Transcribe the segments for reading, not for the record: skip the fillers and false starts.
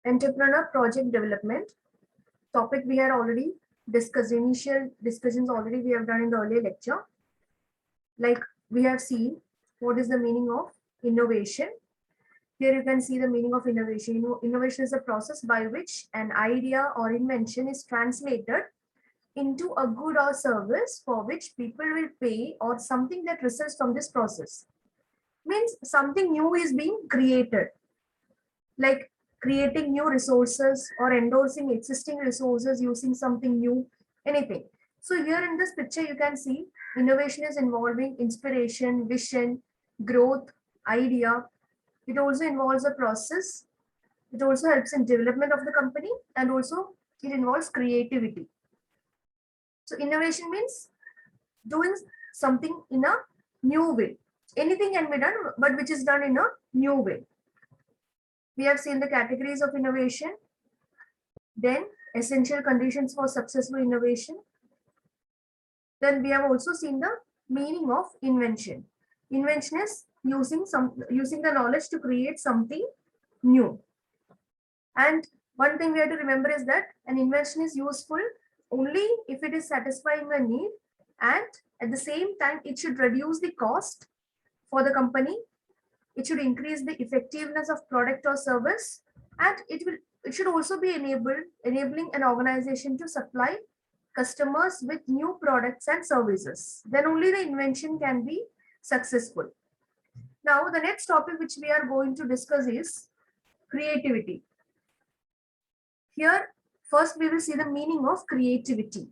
Entrepreneur project development. Topic we had already discussed, initial discussions already we have done in the earlier lecture. Like we have seen what is the meaning of innovation. Here you can see the meaning of innovation. Innovation is a process by which an idea or invention is translated into a good or service for which people will pay, or something that results from this process. Means something new is being created, like creating new resources or endorsing existing resources using something new, anything. So here in this picture, you can see innovation is involving inspiration, vision, growth, idea. It also involves a process. It also helps in development of the company, and also it involves creativity. So innovation means doing something in a new way. Anything can be done, but which is done in a new way. We have seen the categories of innovation, then essential conditions for successful innovation. Then we have also seen the meaning of invention. Invention is using the knowledge to create something new. And one thing we have to remember is that an invention is useful only if it is satisfying a need, and at the same time it should reduce the cost for the company. It should increase the effectiveness of product or service, and it should also be enabling an organization to supply customers with new products and services. Then only the invention can be successful. Now the next topic which we are going to discuss is creativity. Here first we will see the meaning of creativity.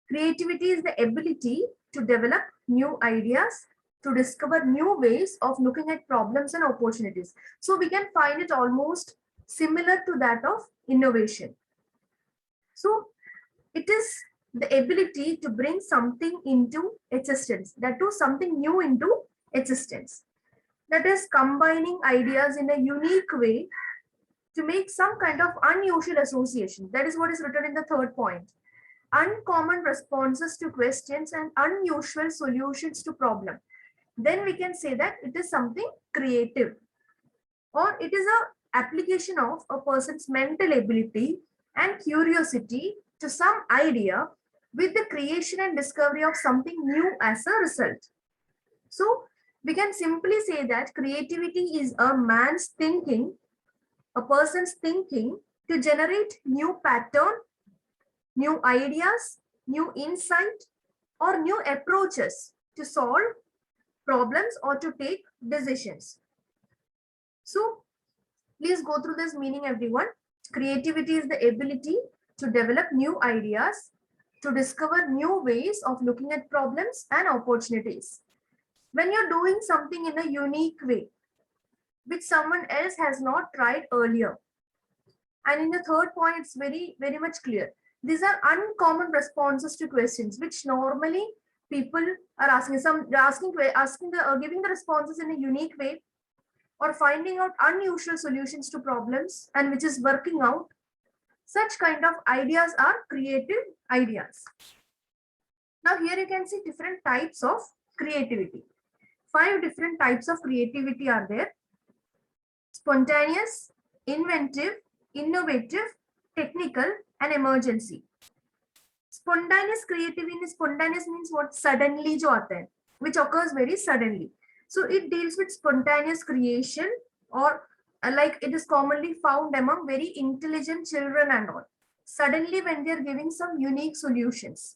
Creativity is the ability to develop new ideas, to discover new ways of looking at problems and opportunities. So we can find it almost similar to that of innovation. So it is the ability to bring something into existence, that too something new into existence. That is combining ideas in a unique way to make some kind of unusual association. That is what is written in the third point. Uncommon responses to questions and unusual solutions to problems. Then we can say that it is something creative, or it is a application of a person's mental ability and curiosity to some idea with the creation and discovery of something new as a result. So we can simply say that creativity is a man's thinking, a person's thinking to generate new pattern, new ideas, new insight, or new approaches to solve problems or to take decisions. So please go through this meaning, everyone. Creativity is the ability to develop new ideas, to discover new ways of looking at problems and opportunities. When you're doing something in a unique way, which someone else has not tried earlier. And in the third point, it's very, very much clear. These are uncommon responses to questions, which normally people are asking, giving the responses in a unique way, or finding out unusual solutions to problems, and which is working out. Such kind of ideas are creative ideas. Now here you can see different types of creativity. 5 different types of creativity are there. Spontaneous, inventive, innovative, technical, and emergency. Spontaneous creativity, spontaneous means what? Suddenly jo aata hai, which occurs very suddenly. So it deals with spontaneous creation, or like it is commonly found among very intelligent children and all. Suddenly when they are giving some unique solutions.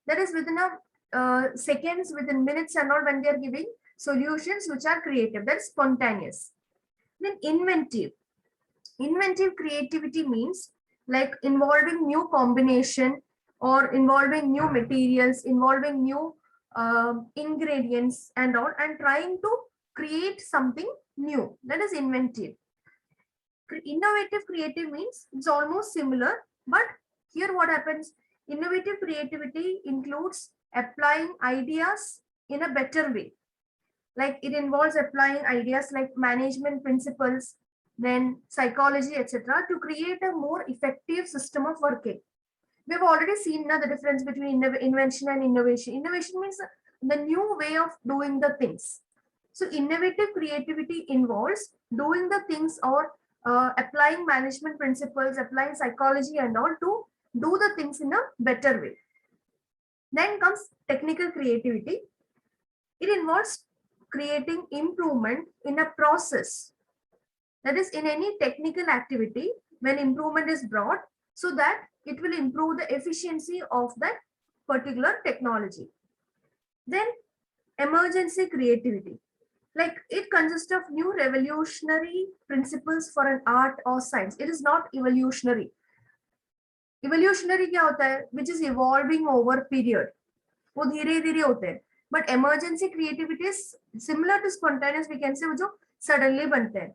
That is within a seconds, within minutes and all, when they are giving solutions which are creative. That is spontaneous. Then inventive. Inventive creativity means like involving new combination, or involving new materials, involving new ingredients and all, and trying to create something new. That is inventive. Innovative creative means it's almost similar, but here what happens? Innovative creativity includes applying ideas in a better way. Like it involves applying ideas like management principles, then psychology, etc., to create a more effective system of working. We have already seen now the difference between invention and innovation. Innovation means the new way of doing the things. So innovative creativity involves doing the things or applying management principles, applying psychology and all to do the things in a better way. Then comes technical creativity. It involves creating improvement in a process. That is, in any technical activity, when improvement is brought, so that it will improve the efficiency of that particular technology. Then emergency creativity. Like it consists of new revolutionary principles for an art or science. It is not evolutionary. Evolutionary क्या होता है? Which is evolving over period. वो धीरे धीरे होते हैं. But emergency creativity is similar to spontaneous. We can say वो जो suddenly बनते हैं.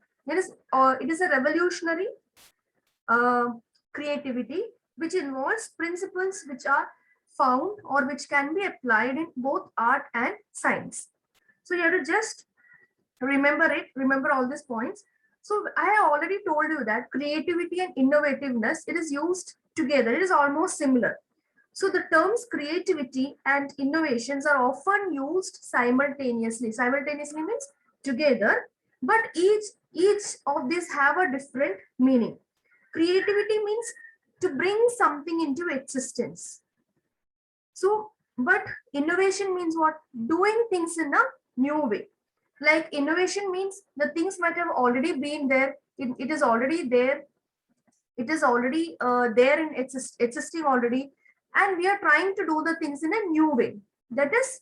It is a revolutionary creativity which involves principles which are found or which can be applied in both art and science. So you have to just remember all these points. So I already told you that creativity and innovativeness, it is used together. It is almost similar. So the terms creativity and innovations are often used simultaneously. Simultaneously means together, but each of these have a different meaning. Creativity means to bring something into existence. So, but innovation means what? Doing things in a new way. Like innovation means the things might have already been there. It is already there. It is already there and existing already. And we are trying to do the things in a new way. That is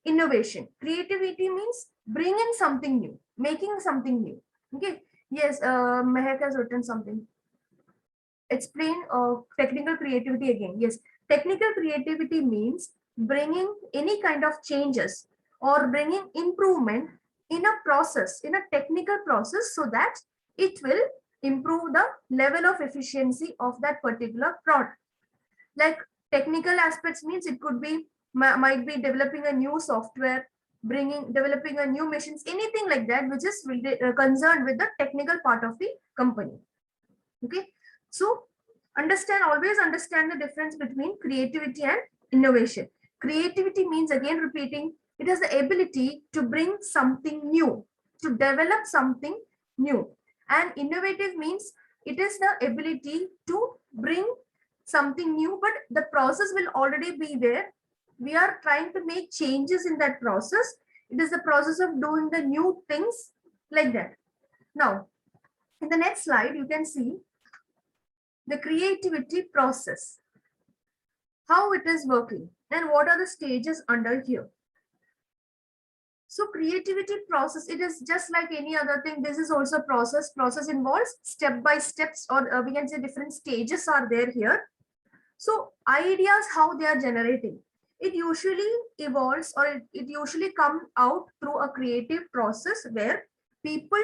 innovation. Creativity means bringing something new, making something new. Okay. Yes, Mehak has written something. Explain technical creativity again. Yes, technical creativity means bringing any kind of changes or bringing improvement in a process, in a technical process, so that it will improve the level of efficiency of that particular product. Like technical aspects means it could be, might be developing a new software, developing a new machines, anything like that, which is concerned with the technical part of the company. Okay, so always understand the difference between creativity and innovation. Creativity means, again repeating, it has the ability to bring something new, to develop something new. And innovative means it is the ability to bring something new, but the process will already be there. We are trying to make changes in that process. It is the process of doing the new things like that. Now, in the next slide, you can see the creativity process, how it is working, and what are the stages under here. So creativity process, it is just like any other thing. This is also process. Process involves step by steps, or we can say different stages are there here. So ideas, how they are generating. It usually evolves, or it usually comes out through a creative process where people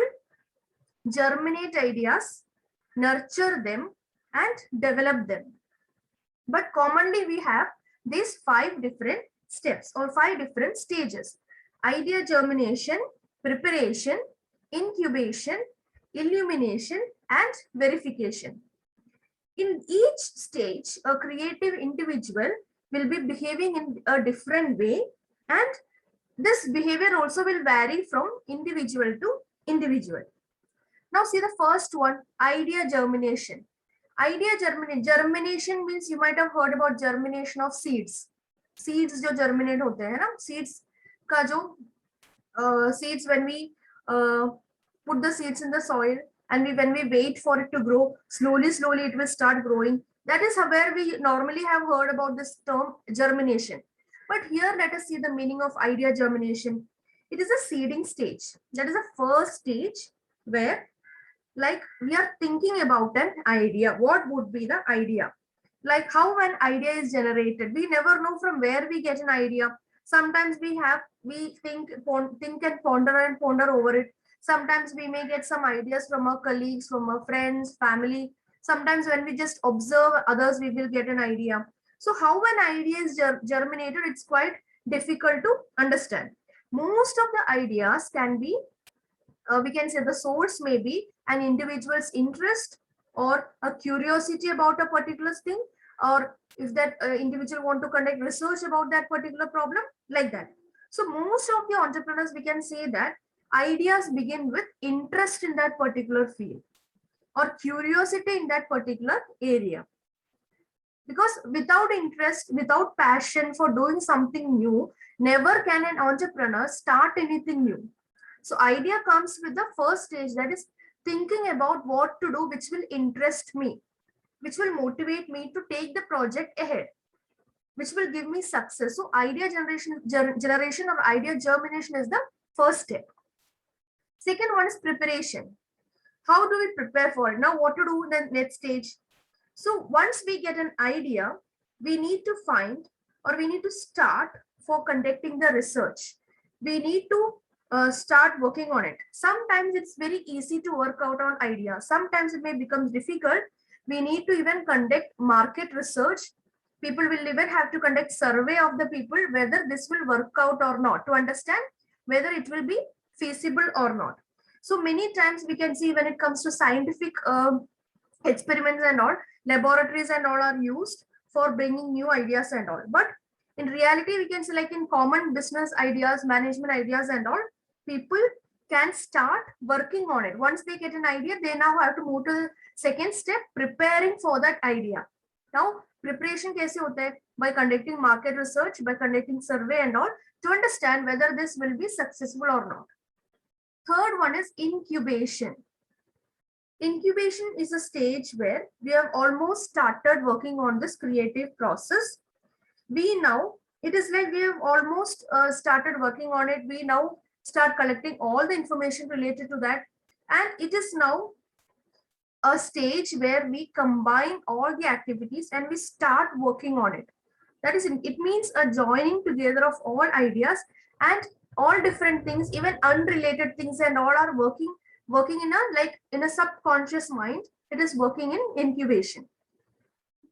germinate ideas, nurture them, and develop them. But commonly we have these 5 different steps or 5 different stages: idea germination, preparation, incubation, illumination, and verification. In each stage, a creative individual will be behaving in a different way, and this behavior also will vary from individual to individual. Now see the first one, idea germination. Idea germination means you might have heard about germination of seeds. Seeds जो germinate होते हैं ना, seeds का जो seeds, when we put the seeds in the soil and when we wait for it to grow, slowly it will start growing. That is where we normally have heard about this term germination. But here let us see the meaning of idea germination. It is a seeding stage. That is the first stage where, like, we are thinking about an idea. What would be the idea? Like how an idea is generated. We never know from where we get an idea. Sometimes we think and ponder over it. Sometimes we may get some ideas from our colleagues, from our friends, family. Sometimes when we just observe others, we will get an idea. So how an idea is germinated, it's quite difficult to understand. Most of the ideas can be, we can say the source may be an individual's interest or a curiosity about a particular thing, or if that individual want to conduct research about that particular problem, like that. So most of the entrepreneurs, we can say that ideas begin with interest in that particular field. or curiosity in that particular area. Because without interest, without passion for doing something new, never can an entrepreneur start anything new. So idea comes with the first stage, that is thinking about what to do, which will interest me, which will motivate me to take the project ahead, which will give me success. So idea generation or idea germination is the first step. Second one is preparation. How do we prepare for it? Now what to do in the next stage? So once we get an idea, we need to find, or we need to start for conducting the research. We need to start working on it. Sometimes it's very easy to work out on idea. Sometimes it may become difficult. We need to even conduct market research. People will even have to conduct survey of the people whether this will work out or not, to understand whether it will be feasible or not. So many times we can see when it comes to scientific experiments and all, laboratories and all are used for bringing new ideas and all. But in reality, we can say like in common business ideas, management ideas and all, people can start working on it. Once they get an idea, they now have to move to the second step, preparing for that idea. Now, preparation kaise hota hai? By conducting market research, by conducting survey and all, to understand whether this will be successful or not. Third one is incubation. Incubation is a stage where we have almost started working on this creative process. It is like we have almost started working on it. We now start collecting all the information related to that. And it is now a stage where we combine all the activities and we start working on it. That is, it means a joining together of all ideas and all different things, even unrelated things and all are working in a subconscious mind. It is working in incubation.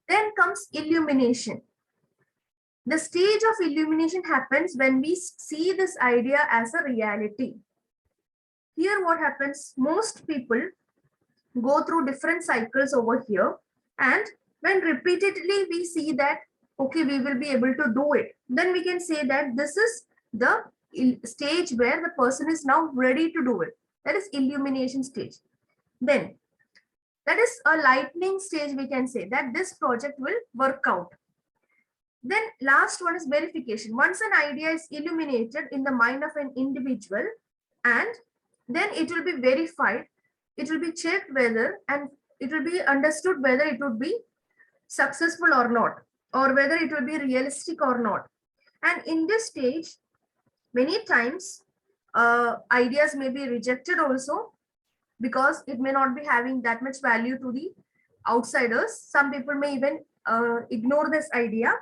Then comes illumination. The stage of illumination happens when we see this idea as a reality. Here what happens, most people go through different cycles over here, and when repeatedly we see that okay, we will be able to do it, then we can say that this is the stage where the person is now ready to do it. That is illumination stage. Then that is a lightning stage. We can say that this project will work out. Then last one is verification. Once an idea is illuminated in the mind of an individual, and then it will be verified, it will be checked whether, and it will be understood whether it would be successful or not, or whether it will be realistic or not. And in this stage, many times ideas may be rejected also, because it may not be having that much value to the outsiders. Some people may even ignore this idea.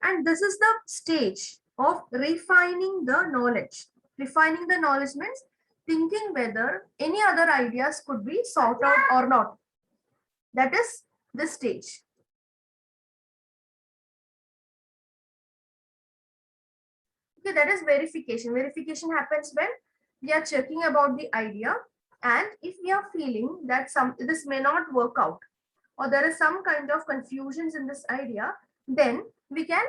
And this is the stage of refining the knowledge. Refining the knowledge means thinking whether any other ideas could be sought out or not. That is this stage. Okay, that is verification. Verification happens when we are checking about the idea, and if we are feeling that this may not work out, or there is some kind of confusions in this idea, then we can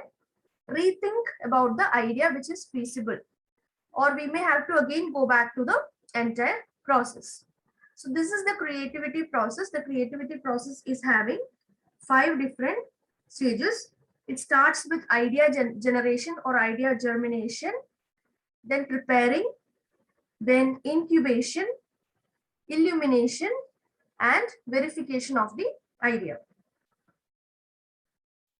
rethink about the idea which is feasible, or we may have to again go back to the entire process. So this is the creativity process. The creativity process is having 5 different stages. It starts with idea generation or idea germination, then preparing, then incubation, illumination, and verification of the idea.